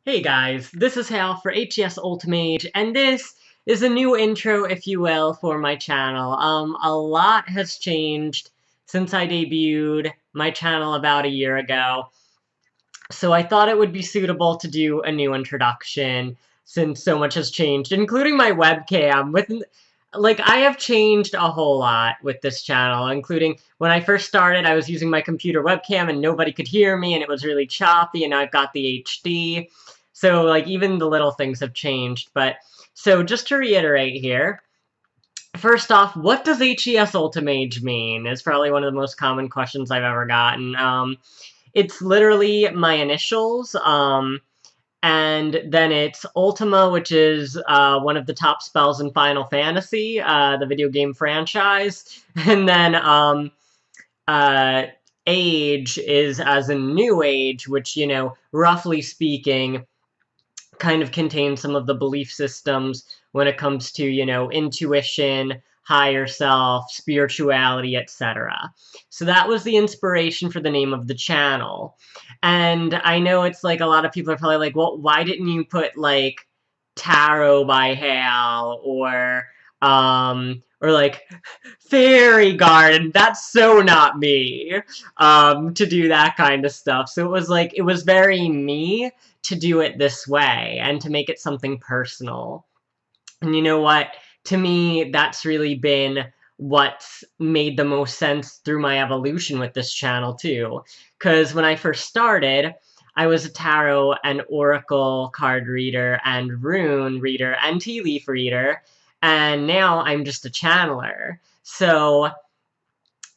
Hey guys, this is Hal for HesUltimAge, and this is a new intro, if you will, for my channel. A lot has changed since I debuted my channel about a year ago, so I thought it would be suitable to do a new introduction since so much has changed, including my webcam. I have changed a whole lot with this channel, including when I first started, I was using my computer webcam and nobody could hear me and it was really choppy, and I've got the HD. So, even the little things have changed. So just to reiterate here, first off, what does HesUltimAge mean? Is probably one of the most common questions I've ever gotten. It's literally my initials, and then it's Ultima, which is one of the top spells in Final Fantasy, the video game franchise. And then Age is as in New Age, which, roughly speaking, kind of contains some of the belief systems when it comes to, intuition, higher self, spirituality, etc. So that was the inspiration for the name of the channel. And I know it's a lot of people are probably like, well, why didn't you put Tarot by Hal or Fairy Garden? That's so not me, to do that kind of stuff. So it was very me to do it this way and to make it something personal. And you know what? To me, that's really been what's made the most sense through my evolution with this channel too. Because when I first started, I was a tarot and oracle card reader and rune reader and tea leaf reader, and now I'm just a channeler. So,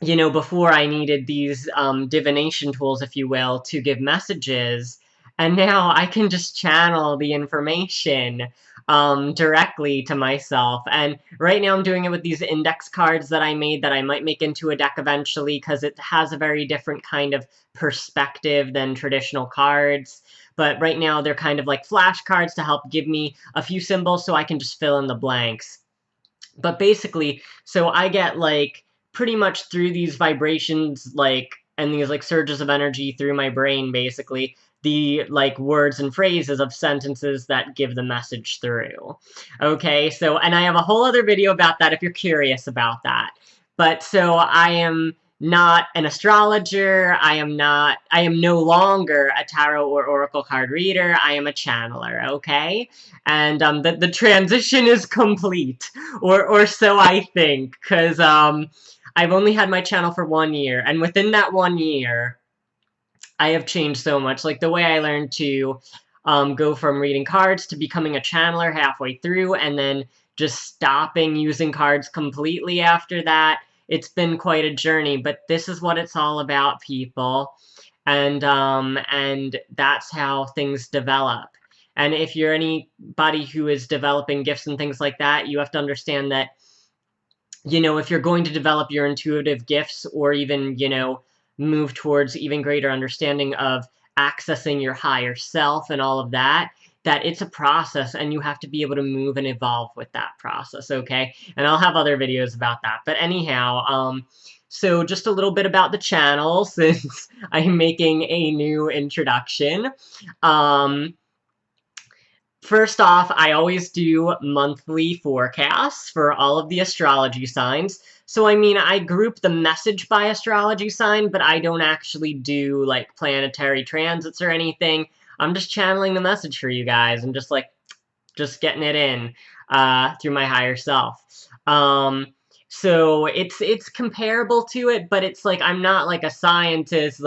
before I needed these divination tools, if you will, to give messages, and now I can just channel the information directly to myself. And right now I'm doing it with these index cards that I made that I might make into a deck eventually, because it has a very different kind of perspective than traditional cards. But right now they're kind of like flashcards to help give me a few symbols so I can just fill in the blanks. But basically, so I get pretty much through these vibrations, and these surges of energy through my brain, basically, the words and phrases of sentences that give the message through. Okay, so, and I have a whole other video about that if you're curious about that. But so I am not an astrologer, I am no longer a tarot or oracle card reader, I am a channeler, okay? And the transition is complete, or so I think, because I've only had my channel for 1 year, and within that 1 year, I have changed so much. The way I learned to go from reading cards to becoming a channeler halfway through, and then just stopping using cards completely after that. It's been quite a journey, but this is what it's all about, people. And that's how things develop. And if you're anybody who is developing gifts and things like that, you have to understand that, if you're going to develop your intuitive gifts, or even, move towards even greater understanding of accessing your higher self and all of that, that it's a process, and you have to be able to move and evolve with that process, okay? And I'll have other videos about that. But anyhow, so just a little bit about the channel, since I'm making a new introduction. First off, I always do monthly forecasts for all of the astrology signs. So, I group the message by astrology sign, but I don't actually do, planetary transits or anything. I'm just channeling the message for you guys. I'm just getting it in through my higher self. So it's comparable to it, but it's I'm not a scientist,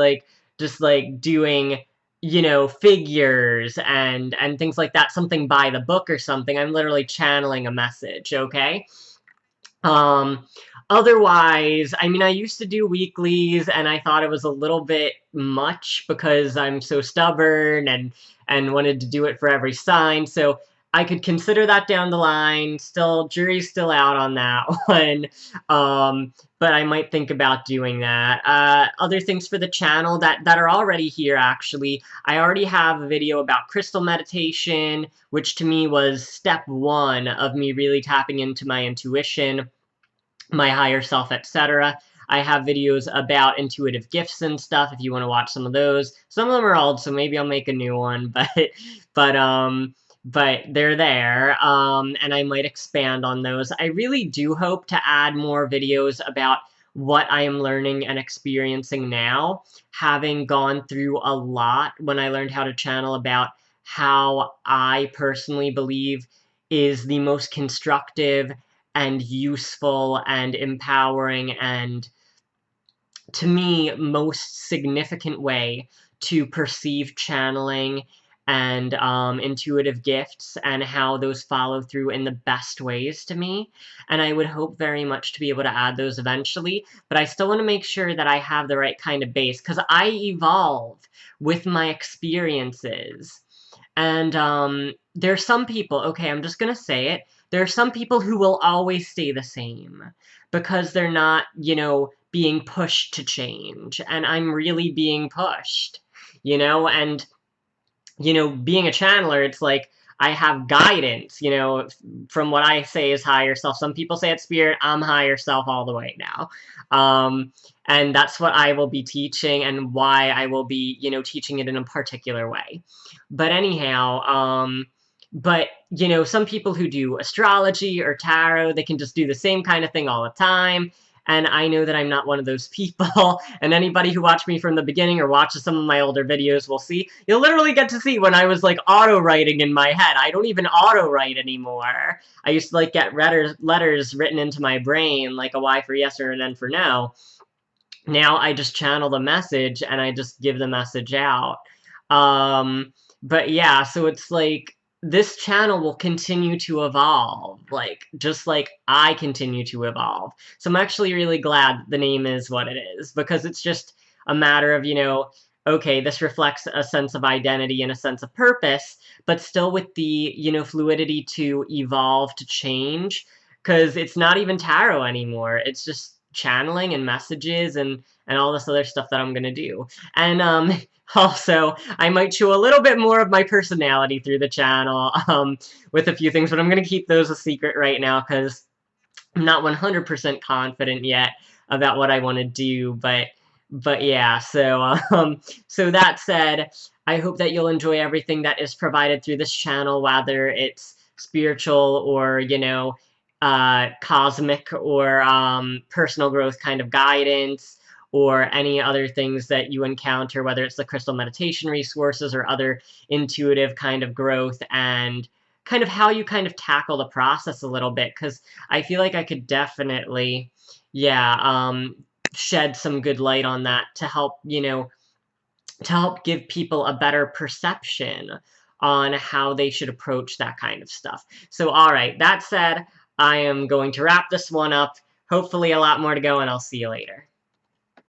just doing, figures and things like that, something by the book or something. I'm literally channeling a message, okay? Otherwise, I used to do weeklies, and I thought it was a little bit much because I'm so stubborn and wanted to do it for every sign, so I could consider that down the line. Still, jury's still out on that one. But I might think about doing that. Other things for the channel that are already here, actually. I already have a video about crystal meditation, which to me was step 1 of me really tapping into my intuition, my higher self, etc. I have videos about intuitive gifts and stuff if you want to watch some of those. Some of them are old, so maybe I'll make a new one, but but they're there, and I might expand on those. I really do hope to add more videos about what I am learning and experiencing now, having gone through a lot when I learned how to channel, about how I personally believe is the most constructive and useful and empowering and, to me, most significant way to perceive channeling and intuitive gifts, and how those follow through in the best ways to me. And I would hope very much to be able to add those eventually, but I still want to make sure that I have the right kind of base, because I evolve with my experiences. And there are some people, okay, I'm just gonna say it, there are some people who will always stay the same because they're not, being pushed to change, and I'm really being pushed, and, being a channeler, it's like, I have guidance, from what I say is higher self. Some people say it's spirit, I'm higher self all the way now. And that's what I will be teaching, and why I will be, teaching it in a particular way. But anyhow, but, some people who do astrology or tarot, they can just do the same kind of thing all the time. And I know that I'm not one of those people, and anybody who watched me from the beginning or watches some of my older videos will see, you'll literally get to see when I was, like, auto-writing in my head. I don't even auto-write anymore. I used to, like, get letters written into my brain, like a Y for yes or an N for no. Now I just channel the message, and I just give the message out. But yeah, so it's like, this channel will continue to evolve, like, just like I continue to evolve. So I'm actually really glad the name is what it is, because it's just a matter of, okay, this reflects a sense of identity and a sense of purpose, but still with the, fluidity to evolve, to change, because it's not even tarot anymore. It's just channeling and messages and all this other stuff that I'm gonna do. And also, I might show a little bit more of my personality through the channel, with a few things, but I'm gonna keep those a secret right now, because I'm not 100% confident yet about what I want to do, but yeah, so that said, I hope that you'll enjoy everything that is provided through this channel, whether it's spiritual or, cosmic or personal growth kind of guidance, or any other things that you encounter, whether it's the crystal meditation resources or other intuitive kind of growth, and kind of how you kind of tackle the process a little bit, because I feel like I could definitely, yeah, shed some good light on that to help, to help give people a better perception on how they should approach that kind of stuff. So, alright, that said, I am going to wrap this one up. Hopefully a lot more to go, and I'll see you later.